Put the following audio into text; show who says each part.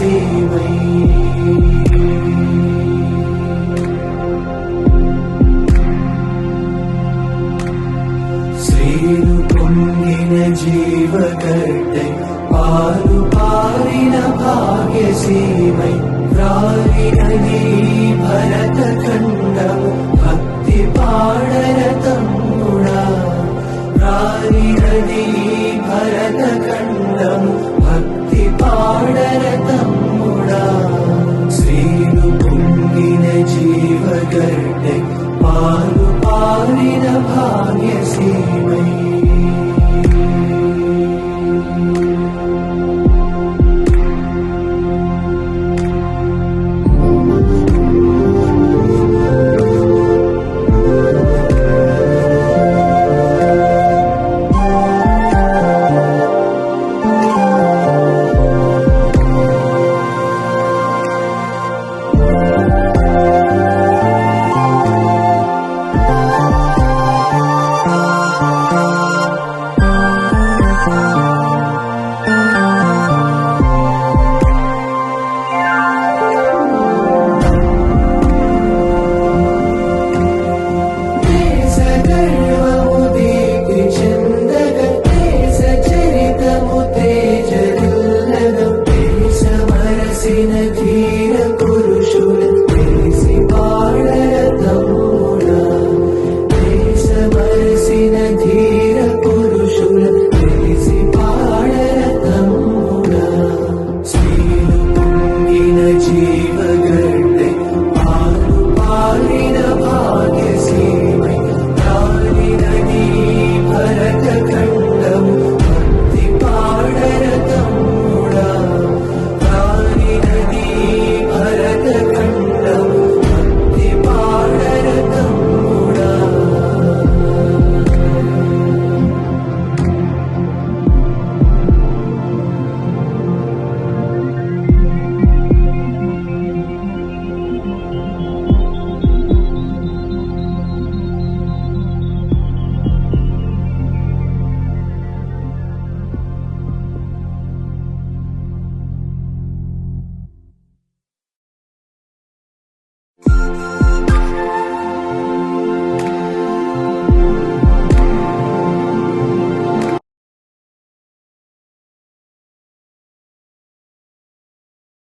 Speaker 1: భాగ్యసీమై శ్రీలు పొంగిన జీవగడ్డై పాలు పారిన భాగ్యసీమై రాలినది భరత ఖండము భక్తి పాడర తమ్ముడా రాలినది భరత ఖండము భక్తి పాడర తమ్ముడా శ్రీలు పొంగిన జీవగడ్డై పాలు పారిన భాగ్యసీమై ధీర పురుషుల తెలిసి పాడర తమ్ముడా దేశమరసిన ధీర పురుషుల తెలిసి పాడర తమ్ముడా శ్రీలు పొంగిన